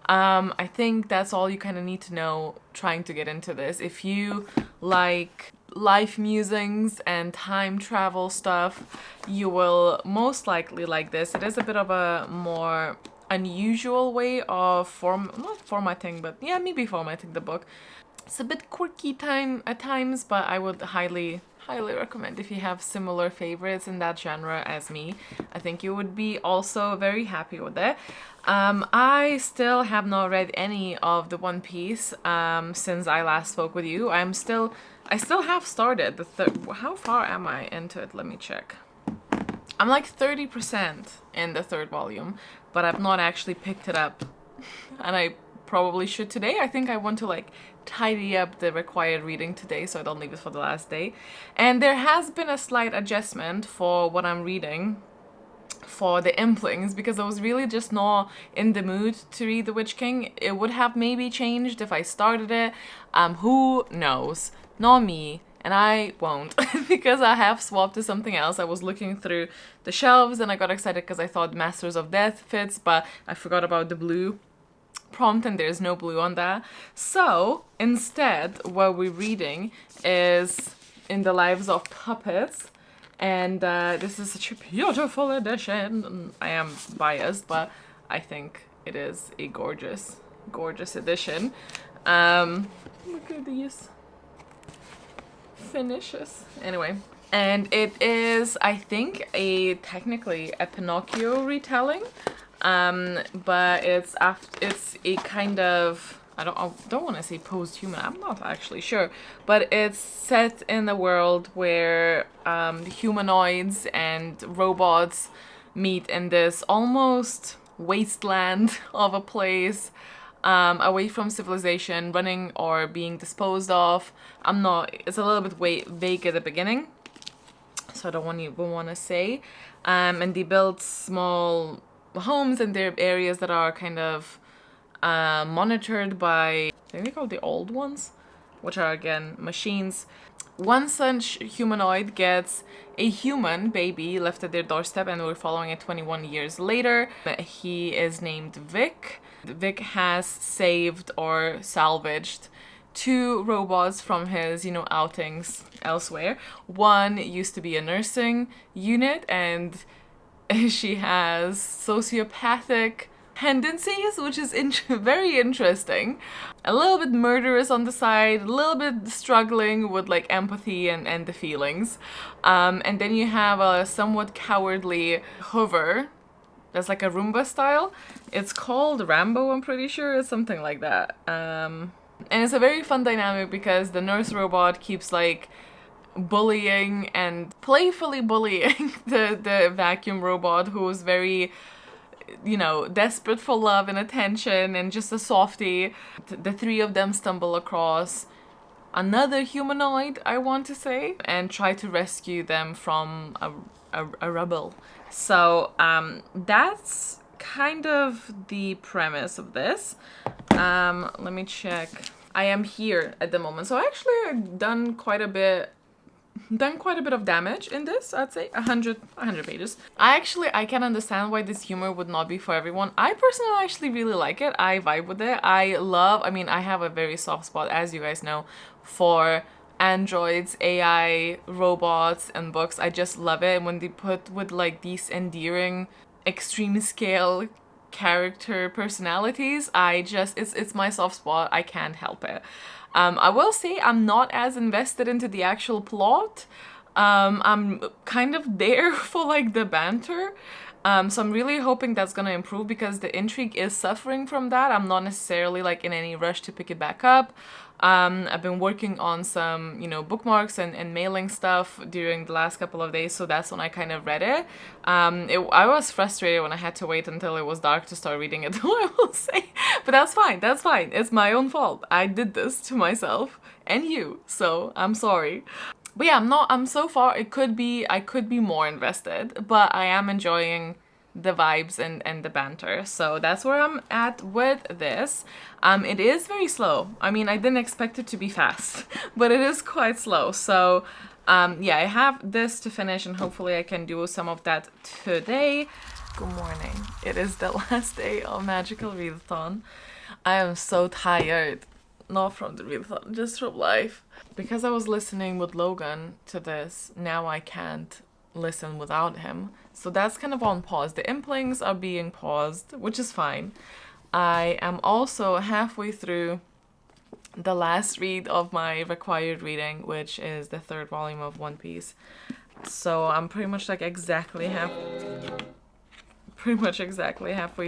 I think that's all you kind of need to know trying to get into this. If you like life musings and time travel stuff, you will most likely like this. It is a bit of a more unusual way of not formatting, but yeah, maybe formatting the book. It's a bit quirky at times, but I would highly recommend if you have similar favorites in that genre as me. I think you would be also very happy with it. I still have not read any of the One Piece since I last spoke with you. I still have started the third. How far am I into it? Let me check. I'm like 30% in the 3rd volume, but I've not actually picked it up, and I probably should today. I think I want to like tidy up the required reading today so I don't leave it for the last day. And there has been a slight adjustment for what I'm reading for the Implings, because I was really just not in the mood to read The Witch King. It would have maybe changed if I started it. Who knows? Not me. And I won't, because I have swapped to something else. I was looking through the shelves and I got excited because I thought Masters of Death fits, but I forgot about the blue prompt and there's no blue on that. So instead what we're reading is In the Lives of Puppets, and this is such a beautiful edition. I am biased, but I think it is a gorgeous edition. Look at these finishes. Anyway, and it is, I think, technically a Pinocchio retelling. But it's a kind of, I don't want to say post-human, I'm not actually sure, but it's set in a world where humanoids and robots meet in this almost wasteland of a place, away from civilization, running or being disposed of. It's a little bit vague at the beginning, so I don't even want to say. And they build small homes in their areas that are kind of monitored by, I think they call the old ones, which are again machines. One such humanoid gets a human baby left at their doorstep, and we're following it 21 years later. He is named Vic. Vic has saved or salvaged 2 robots from his, outings elsewhere. One used to be a nursing unit, and she has sociopathic tendencies, which is very interesting. A little bit murderous on the side, a little bit struggling with like empathy and the feelings. And then you have a somewhat cowardly Hoover. That's like a Roomba style. It's called Rambo, I'm pretty sure. It's something like that. And it's a very fun dynamic because the nurse robot keeps like bullying and playfully bullying the vacuum robot, who's very, desperate for love and attention and just a softie. The 3 of them stumble across another humanoid, I want to say, and try to rescue them from a rebel. So that's kind of the premise of this. Let me check. I am here at the moment, so actually I've done quite a bit of damage in this. I'd say 100 pages. I can understand why this humor would not be for everyone. I personally actually really like it. I vibe with it. I have a very soft spot, as you guys know, for androids, AI, robots, and books. I just love it when they put with like these endearing extreme scale character personalities. It's my soft spot. I can't help it. I will say I'm not as invested into the actual plot. I'm kind of there for like the banter. So I'm really hoping that's gonna improve because the intrigue is suffering from that. I'm not necessarily like in any rush to pick it back up. I've been working on some, you know, bookmarks and mailing stuff during the last couple of days, so that's when I kind of read it. I was frustrated when I had to wait until it was dark to start reading it, I will say. But that's fine, that's fine. It's my own fault. I did this to myself and you, so I'm sorry. But yeah, I'm so far, I could be more invested, but I am enjoying the vibes and the banter. So that's where I'm at with this. It is very slow. I mean, I didn't expect it to be fast, but it is quite slow. So yeah, I have this to finish and hopefully I can do some of that today. Good morning. It is the last day of Magical Readathon. I am so tired. Not from the readathon, just from life. Because I was listening with Logan to this, now I can't listen without him. So that's kind of on pause. The implings are being paused, which is fine. I am also halfway through the last read of my required reading, which is the 3rd volume of One Piece. So I'm pretty much like exactly halfway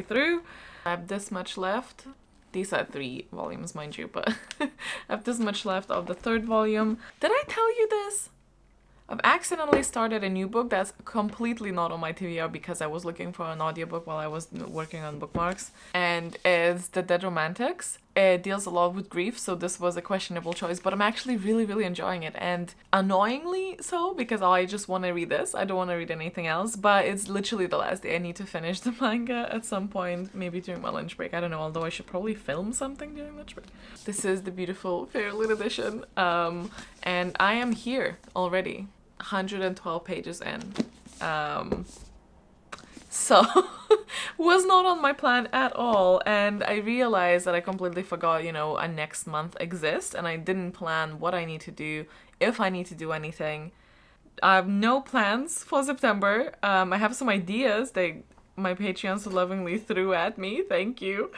through. I have this much left. These are 3 volumes, mind you, but I have this much left of the 3rd volume. Did I tell you this? I've accidentally started a new book that's completely not on my TBR because I was looking for an audiobook while I was working on bookmarks. And it's The Dead Romantics. It deals a lot with grief, so this was a questionable choice, but I'm actually really, really enjoying it. And annoyingly so, because I just want to read this. I don't want to read anything else, but it's literally the last day. I need to finish the manga at some point, maybe during my lunch break. I don't know, although I should probably film something during lunch break. This is the beautiful Fairlit edition, and I am here already. 112 pages in. So was not on my plan at all, and I realized that I completely forgot, you know, a next month exists, and I didn't plan what I need to do, if I need to do anything. I have no plans for September. I have some ideas that my Patreon so lovingly threw at me, thank you.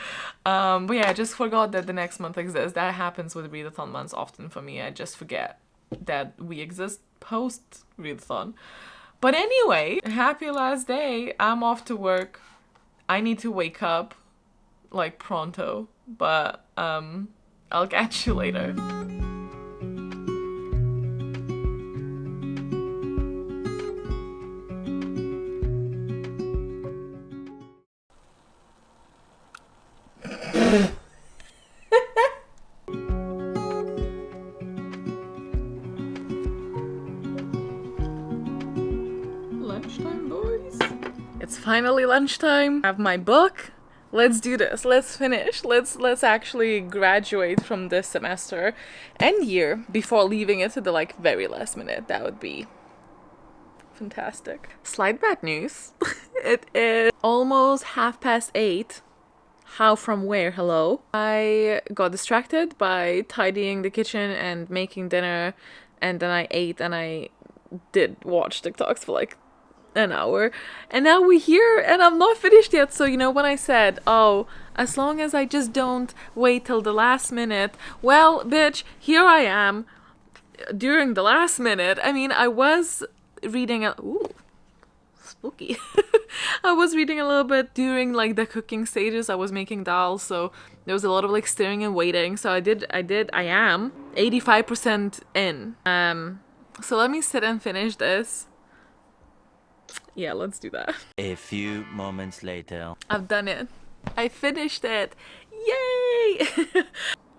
But yeah, I just forgot that the next month exists. That happens with readathon months often for me. I just forget that we exist post readathon. But anyway, happy last day. I'm off to work. I need to wake up like pronto, but I'll catch you later. Lunchtime, boys. It's finally lunchtime. I have my book. Let's do this. Let's finish. Let's actually graduate from this semester and year before leaving it to the like very last minute. That would be fantastic. Slight bad news. It is almost 8:30. How from where? Hello. I got distracted by tidying the kitchen and making dinner, and then I ate and I did watch TikToks for like an hour, and now we're here and I'm not finished yet. So you know, when I said, oh, as long as I just don't wait till the last minute, well, bitch, here I am during the last minute. I mean, I was reading ooh, spooky. I was reading a little bit during like the cooking stages. I was making dal, so there was a lot of like stirring and waiting. So I am 85% in. So let me sit and finish this. Yeah, let's do that. A few moments later. I've done it. I finished it. Yay!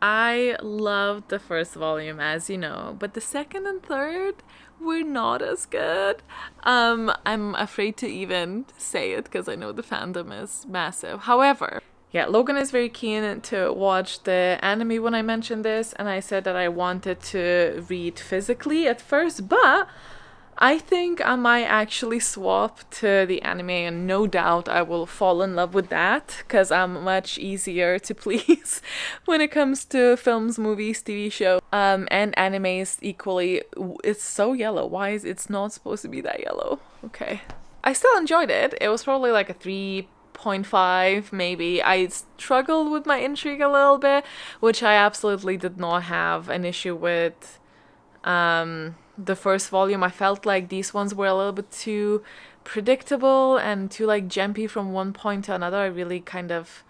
I loved the first volume, as you know, but the second and third were not as good. I'm afraid to even say it because I know the fandom is massive. However, yeah, Logan is very keen to watch the anime when I mentioned this, and I said that I wanted to read physically at first, but I think I might actually swap to the anime, and no doubt I will fall in love with that because I'm much easier to please when it comes to films, movies, TV shows, and animes equally. It's so yellow. Why is it's not supposed to be that yellow? Okay. I still enjoyed it. It was probably like a 3.5 0.5 maybe. I struggled with my intrigue a little bit, which I absolutely did not have an issue with the first volume. I felt like these ones were a little bit too predictable and too like jumpy from one point to another. I really kind of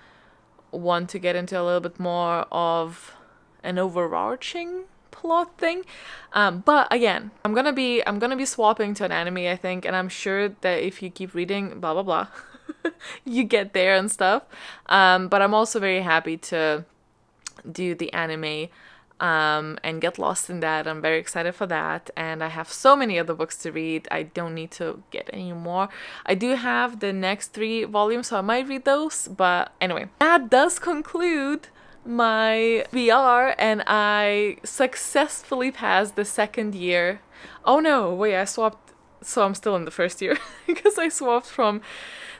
want to get into a little bit more of an overarching plot thing, but again, I'm gonna be swapping to an anime, I think, and I'm sure that if you keep reading blah blah blah you get there and stuff, but I'm also very happy to do the anime and get lost in that. I'm very excited for that, and I have so many other books to read. I don't need to get any more. I do have the next 3 volumes, so I might read those, but anyway, that does conclude my VR, and I successfully passed the second year. Oh no, wait, I swapped, so I'm still in the first year because I swapped from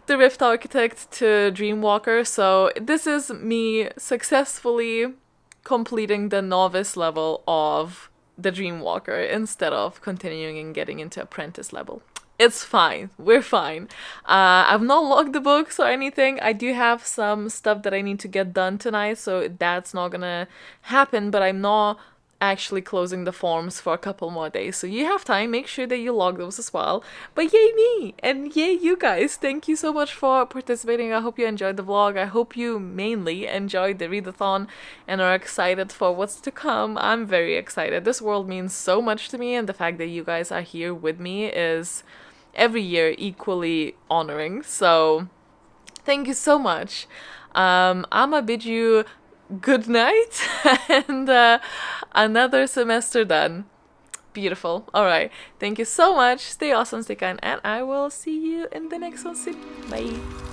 the Rift Architect to Dreamwalker, so this is me successfully completing the novice level of the Dreamwalker instead of continuing and getting into apprentice level. It's fine. We're fine. I've not logged the books or anything. I do have some stuff that I need to get done tonight, so that's not gonna happen, but I'm not actually closing the forms for a couple more days. So you have time. Make sure that you log those as well. But yay me! And yay you guys! Thank you so much for participating. I hope you enjoyed the vlog. I hope you mainly enjoyed the readathon and are excited for what's to come. I'm very excited. This world means so much to me, and the fact that you guys are here with me is every year equally honoring. So thank you so much. I'ma bid you good night and another semester done. Beautiful. All right. Thank you so much. Stay awesome, stay kind, and I will see you in the next one soon. Bye.